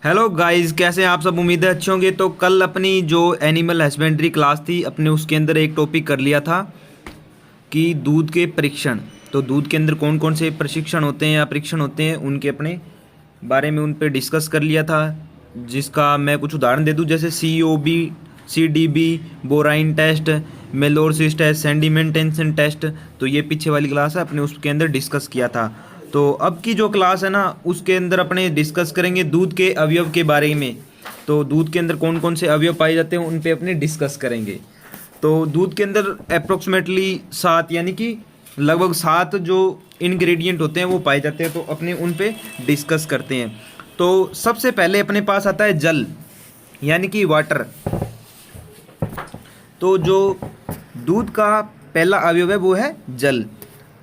Hello guys, कैसे हैं आप सब। उम्मीद है अच्छे होंगे। तो कल अपनी जो एनिमल हस्बेंड्री क्लास थी अपने, उसके अंदर एक टॉपिक कर लिया था कि दूध के परीक्षण। तो दूध के अंदर कौन कौन से प्रशिक्षण होते हैं या परीक्षण होते हैं उनके अपने बारे में उन पे डिस्कस कर लिया था। जिसका मैं कुछ उदाहरण दे दूं, जैसे COB, CDB, बोराइन टेस्ट, मेलोरसिस टेस्ट, सेंडिमेंटेशन टेस्ट। तो ये पीछे वाली क्लास है, अपने उसके अंदर डिस्कस किया था। तो अब की जो क्लास है ना, उसके अंदर अपने डिस्कस करेंगे दूध के अवयव के बारे में। तो दूध के अंदर कौन कौन से अवयव पाए जाते हैं उन पे अपने डिस्कस करेंगे। तो दूध के अंदर अप्रोक्सीमेटली 7 यानी कि लगभग 7 जो इंग्रेडिएंट होते हैं वो पाए जाते हैं। तो अपने उन पे डिस्कस करते हैं। तो सबसे पहले अपने पास आता है जल यानी कि वाटर। तो जो दूध का पहला अवयव है वो है जल।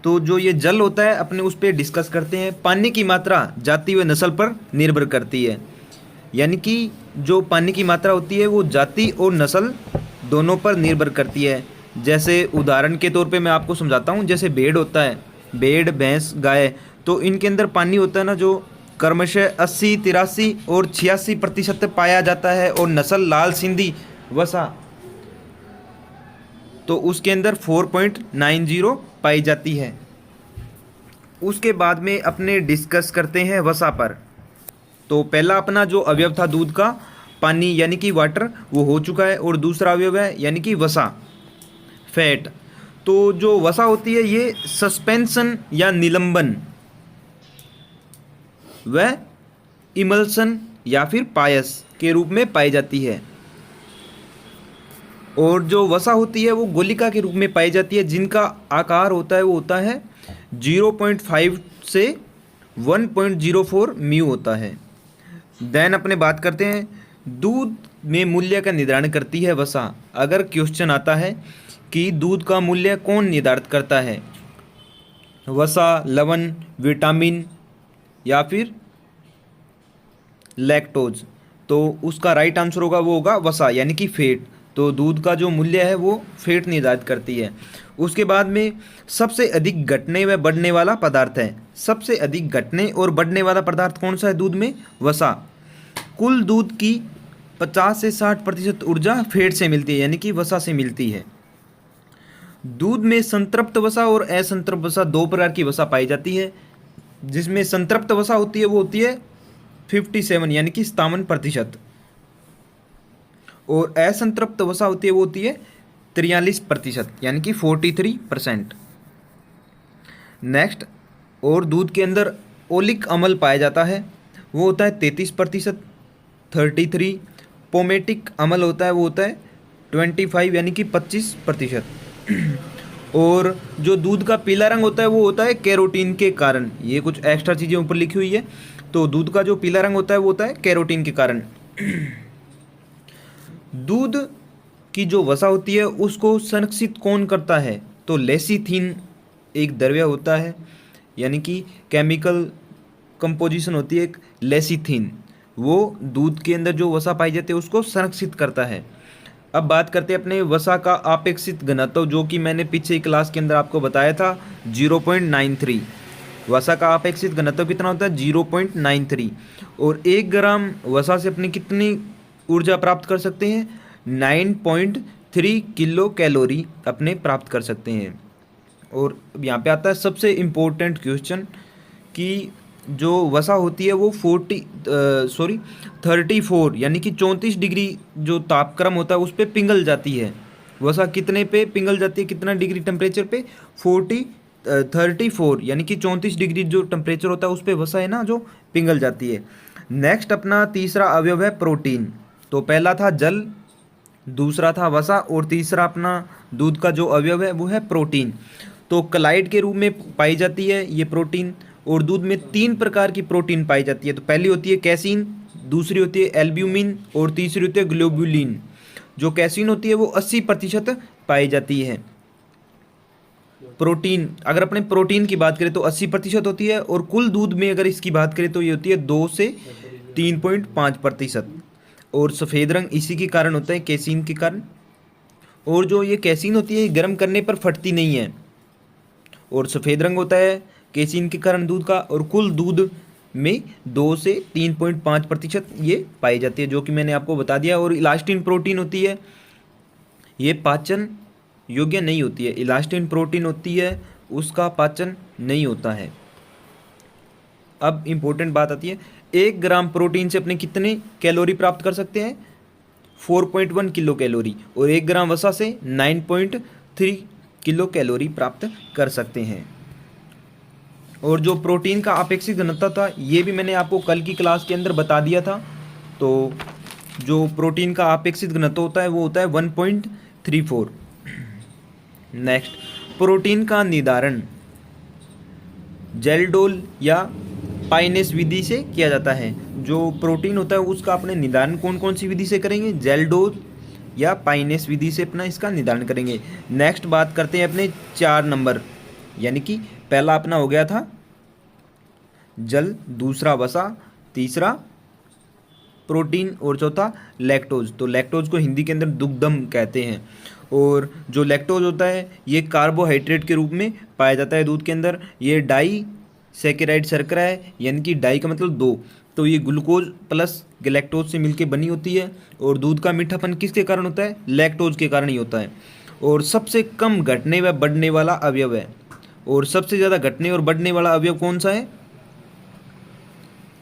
तो जो ये जल होता है अपने उस पर डिस्कस करते हैं। पानी की मात्रा जाति व नस्ल पर निर्भर करती है, यानी कि जो पानी की मात्रा होती है वो जाति और नस्ल दोनों पर निर्भर करती है। जैसे उदाहरण के तौर पे मैं आपको समझाता हूँ। जैसे भेड़ होता है, भेड़, भैंस, गाय, तो इनके अंदर पानी होता है ना, जो क्रमशः 80, 83 और 86% पाया जाता है। और नस्ल लाल सिंधी वसा, तो उसके अंदर 4.90 पाई जाती है। उसके बाद में अपने डिस्कस करते हैं वसा पर। तो पहला अपना जो अवयव था दूध का, पानी यानी कि वाटर, वो हो चुका है। और दूसरा अवयव है यानी कि वसा, फैट। तो जो वसा होती है ये सस्पेंशन या निलंबन व इमल्सन या फिर पायस के रूप में पाई जाती है। और जो वसा होती है वो गोलिका के रूप में पाई जाती है, जिनका आकार होता है वो होता है 0.5 से 1.04 म्यू होता है। देन अपने बात करते हैं दूध में मूल्य का निर्धारण करती है वसा। अगर क्वेश्चन आता है कि दूध का मूल्य कौन निर्धारित करता है, वसा, लवण, विटामिन या फिर लैक्टोज, तो उसका राइट आंसर होगा वो होगा वसा यानी कि फैट। तो दूध का जो मूल्य है वो फैट निर्धारित करती है। उसके बाद में सबसे अधिक घटने व बढ़ने वाला पदार्थ है। सबसे अधिक घटने और बढ़ने वाला पदार्थ कौन सा है दूध में? वसा। कुल दूध की 50 से 60% ऊर्जा फैट से मिलती है, यानी कि वसा से मिलती है। दूध में संतृप्त वसा और असंतृप्त वसा, दो प्रकार की वसा पाई जाती है। जिसमें संतृप्त वसा होती है वो होती है 57 यानी कि 57%। और असंतृप्त वसा होती है वो होती है 43% यानी कि 43%। नेक्स्ट, और दूध के अंदर ओलिक अम्ल पाया जाता है, वो होता है 33%, 33। पोमेटिक अम्ल होता है वो होता है 25 यानी कि 25%। और जो दूध का पीला रंग होता है वो होता है कैरोटीन के कारण। ये कुछ एक्स्ट्रा चीज़ें ऊपर लिखी हुई है। तो दूध का जो पीला रंग होता है वो होता है कैरोटीन के कारण। दूध की जो वसा होती है उसको संरक्षित कौन करता है? तो लेसिथिन एक द्रव्य होता है, यानी कि केमिकल कंपोजिशन होती है एक लेसिथिन, वो दूध के अंदर जो वसा पाई जाती है उसको संरक्षित करता है। अब बात करते हैं अपने वसा का आपेक्षिक घनत्व, जो कि मैंने पीछे क्लास के अंदर आपको बताया था 0.93। वसा का आपेक्षिक घनत्व कितना होता है? 0.93। और 1 ग्राम वसा से अपनी कितनी ऊर्जा प्राप्त कर सकते हैं? 9.3 किलो कैलोरी अपने प्राप्त कर सकते हैं। और यहाँ पे आता है सबसे इम्पोर्टेंट क्वेश्चन कि जो वसा होती है वो 34 यानी कि 34 डिग्री जो तापक्रम होता है उस पर पिघल जाती है। वसा कितने पे पिघल जाती है, कितना डिग्री टेम्परेचर पे? 34 यानी कि 34 डिग्री जो टेम्परेचर होता है उस पर वसा है ना जो पिघल जाती है। नेक्स्ट अपना तीसरा अवयव है प्रोटीन। तो पहला था जल, दूसरा था वसा, और तीसरा अपना दूध का जो अवयव है वो है प्रोटीन। तो क्लाइड के रूप में पाई जाती है ये प्रोटीन। और दूध में 3 प्रकार की प्रोटीन पाई जाती है। तो पहली होती है कैसीन, दूसरी होती है एल्ब्यूमिन और तीसरी होती है ग्लोबुलिन। जो कैसीन होती है वो 80% पाई जाती है। प्रोटीन, अगर अपने प्रोटीन की बात करें तो 80% होती है। और कुल दूध में अगर इसकी बात करें तो ये होती है 2 से 3.5%। और सफ़ेद रंग इसी के कारण होता है, कैसीन के कारण। और जो ये कैसीन होती है गर्म करने पर फटती नहीं है। और सफ़ेद रंग होता है कैसीन के कारण दूध का। और कुल दूध में 2 से 3.5% ये पाई जाती है, जो कि मैंने आपको बता दिया। और इलास्टिन प्रोटीन होती है, ये पाचन योग्य नहीं होती है। इलास्टिन प्रोटीन होती है, उसका पाचन नहीं होता है। अब इम्पोर्टेंट बात आती है, 1 ग्राम प्रोटीन से अपने कितने कैलोरी प्राप्त कर सकते हैं? 4.1 किलो कैलोरी। और 1 ग्राम वसा से 9.3 किलो कैलोरी प्राप्त कर सकते हैं। और जो प्रोटीन का अपेक्षित घनत्व था, ये भी मैंने आपको कल की क्लास के अंदर बता दिया था। तो जो प्रोटीन का अपेक्षित घनत्व होता है वो होता है 1.34। नेक्स्ट, प्रोटीन का निर्धारण जेल्डोल या पाइनेस विधि से किया जाता है। जो प्रोटीन होता है उसका अपने निर्धारण कौन कौन सी विधि से करेंगे? जेल्डोल या पाइनेस विधि से अपना इसका निर्धारण करेंगे। नेक्स्ट बात करते हैं अपने 4 नंबर, यानी कि पहला अपना हो गया था जल, दूसरा वसा, तीसरा प्रोटीन और चौथा लैक्टोज। तो लैक्टोज को हिंदी के अंदर दुग्धम कहते हैं। और जो लैक्टोज होता है ये कार्बोहाइड्रेट के रूप में पाया जाता है दूध के अंदर। ये डाई सैकेराइड शर्करा है, यानी कि डाई का मतलब 2। तो ये ग्लूकोज प्लस गैलेक्टोज से मिलकर बनी होती है। और दूध का मीठापन किसके कारण होता है? लैक्टोज के कारण ही होता है। और सबसे कम घटने व बढ़ने वाला अवयव है। और सबसे ज़्यादा घटने और बढ़ने वाला अवयव कौन सा है?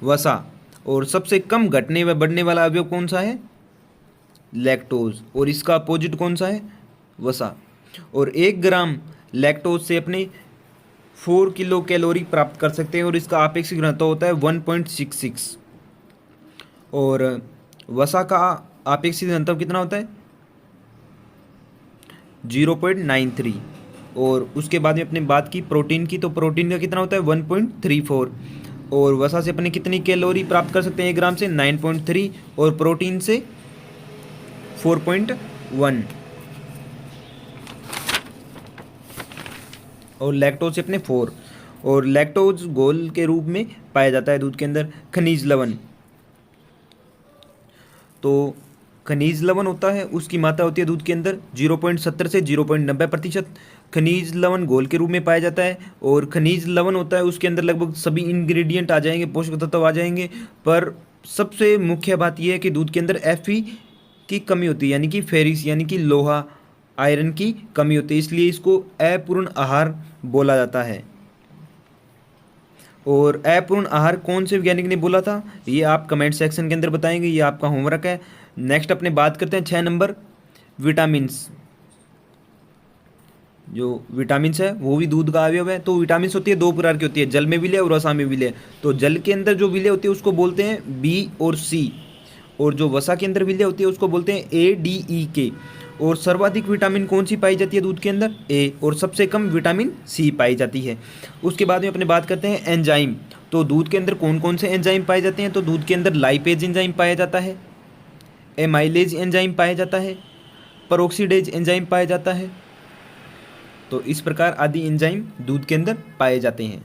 वसा। और सबसे कम घटने व बढ़ने वाला अवयव कौन सा है? लैक्टोज। और इसका अपोजिट कौन सा है? वसा। और 1 ग्राम लैक्टोज से अपने 4 किलो कैलोरी प्राप्त कर सकते हैं। और इसका अपेक्षित घनत्व होता है 1.66। और वसा का अपेक्षित घनत्व कितना होता है? 0.93। और उसके बाद में अपने बात की प्रोटीन की, तो प्रोटीन का कितना होता है? 1.34। और वसा से अपने कितनी कैलोरी प्राप्त कर सकते हैं 1 ग्राम से? 9.3। और प्रोटीन से 4.1। और लैक्टोज से अपने 4। और लैक्टोज घोल के रूप में पाया जाता है दूध के अंदर। खनिज लवण, तो खनिज लवण होता है, उसकी मात्रा होती है दूध के अंदर 0.70 से 0.90%। खनिज लवण घोल के रूप में पाया जाता है। और खनिज लवण होता है उसके अंदर लगभग सभी इंग्रेडिएंट आ जाएंगे, पोषक तत्व आ जाएंगे। पर सबसे मुख्य बात यह है कि दूध के अंदर Fe की कमी होती है, यानी कि फेरिस यानी कि लोहा, आयरन की कमी होती है, इसलिए इसको अपूर्ण आहार बोला जाता है। और अपूर्ण आहार कौन से वैज्ञानिक ने बोला था, ये आप कमेंट सेक्शन के अंदर बताएंगे, ये आपका होमवर्क है। नेक्स्ट अपने बात करते हैं 6 नंबर, विटामिन्स। जो विटामिन्स है वो भी दूध का अवयव है। तो विटामिन्स होती है 2 प्रकार की होती है, जल में विलय और वसा में विलय। तो जल के अंदर जो विलय होती है उसको बोलते हैं बी और सी। और जो वसा के अंदर विलय होती है उसको बोलते हैं ADE और सर्वाधिक विटामिन कौन सी पाई जाती है दूध के अंदर? ए। और सबसे कम विटामिन सी पाई जाती है। उसके बाद में अपने बात करते हैं एंजाइम। तो दूध के अंदर कौन कौन से एंजाइम पाए जाते हैं? तो दूध के अंदर लाइपेज एंजाइम पाया जाता है, एमाइलेज एंजाइम पाया जाता है, पेरोक्सीडेज एंजाइम पाया जाता है। तो इस प्रकार आदि एंजाइम दूध के अंदर पाए जाते हैं।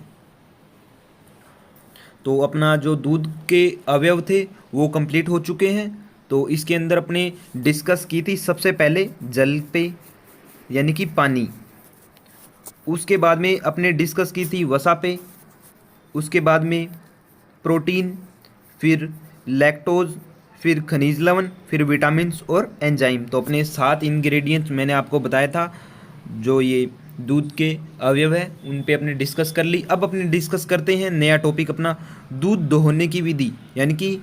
तो अपना जो दूध के अवयव थे वो कंप्लीट हो चुके हैं। तो इसके अंदर अपने डिस्कस की थी सबसे पहले जल पे, यानी कि पानी। उसके बाद में अपने डिस्कस की थी वसा पे, उसके बाद में प्रोटीन, फिर लैक्टोज, फिर खनिज लवण, फिर विटामिन्स और एंजाइम। तो अपने 7 इंग्रेडिएंट्स मैंने आपको बताया था जो ये दूध के अवयव है, उन पे अपने डिस्कस कर ली। अब अपने डिस्कस करते हैं नया टॉपिक अपना, दूध दोहने की विधि, यानी कि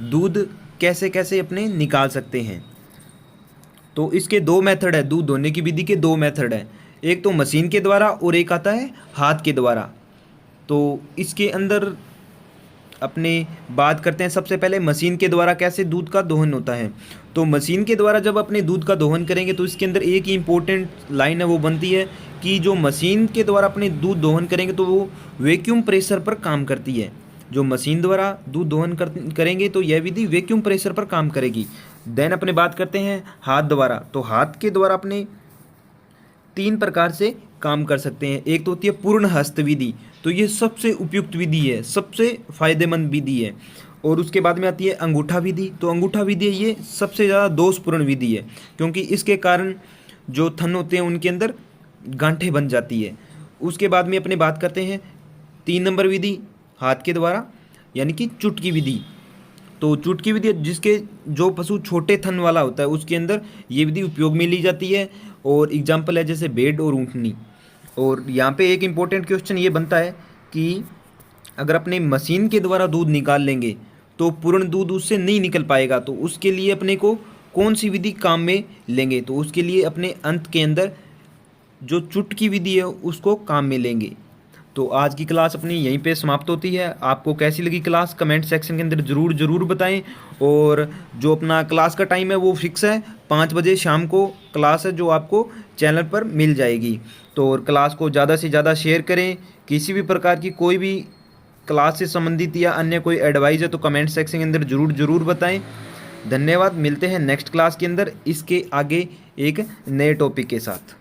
दूध कैसे कैसे अपने निकाल सकते हैं। तो इसके 2 मेथड है, दूध दोहने की विधि के 2 मेथड है, एक तो मशीन के द्वारा और एक आता है हाथ के द्वारा। तो इसके अंदर अपने बात करते हैं सबसे पहले मशीन के द्वारा कैसे दूध का दोहन होता है। तो मशीन के द्वारा जब अपने दूध का दोहन करेंगे तो इसके अंदर एक ही इम्पोर्टेंट लाइन है, वो बनती है कि जो मशीन के द्वारा अपने दूध दोहन करेंगे तो वो वैक्यूम प्रेशर पर काम करती है। जो मशीन द्वारा दूध दोहन करेंगे तो यह विधि वैक्यूम प्रेशर पर काम करेगी। देन अपने बात करते हैं हाथ द्वारा। तो हाथ के द्वारा अपने 3 प्रकार से काम कर सकते हैं। एक तो होती है पूर्ण हस्त विधि, तो ये सबसे उपयुक्त विधि है, सबसे फायदेमंद विधि है। और उसके बाद में आती है अंगूठा विधि। तो अंगूठा विधि ये सबसे ज़्यादा दोषपूर्ण विधि है, क्योंकि इसके कारण जो थन होते हैं उनके अंदर गांठें बन जाती है। उसके बाद में अपने बात करते हैं 3 नंबर विधि हाथ के द्वारा। यानी कि चुटकी विधि। तो चुटकी विधि जिसके जो पशु छोटे थन वाला होता है उसके अंदर ये विधि उपयोग में ली जाती है। और एग्जाम्पल है जैसे भेड़ और ऊँटनी। और यहाँ पे एक इम्पोर्टेंट क्वेश्चन ये बनता है कि अगर अपने मशीन के द्वारा दूध निकाल लेंगे तो पूर्ण दूध उससे नहीं निकल पाएगा, तो उसके लिए अपने को कौन सी विधि काम में लेंगे? तो उसके लिए अपने अंत के अंदर जो चुटकी विधि है उसको काम में लेंगे। तो आज की क्लास अपनी यहीं पे समाप्त होती है। आपको कैसी लगी क्लास कमेंट सेक्शन के अंदर ज़रूर बताएं। और जो अपना क्लास का टाइम है वो फिक्स है, 5 बजे शाम को क्लास है जो आपको चैनल पर मिल जाएगी। तो और क्लास को ज़्यादा से ज़्यादा शेयर करें। किसी भी प्रकार की कोई भी क्लास से संबंधित या अन्य कोई एडवाइस है तो कमेंट सेक्शन के अंदर ज़रूर बताएं। धन्यवाद। मिलते हैं नेक्स्ट क्लास के अंदर इसके आगे एक नए टॉपिक के साथ।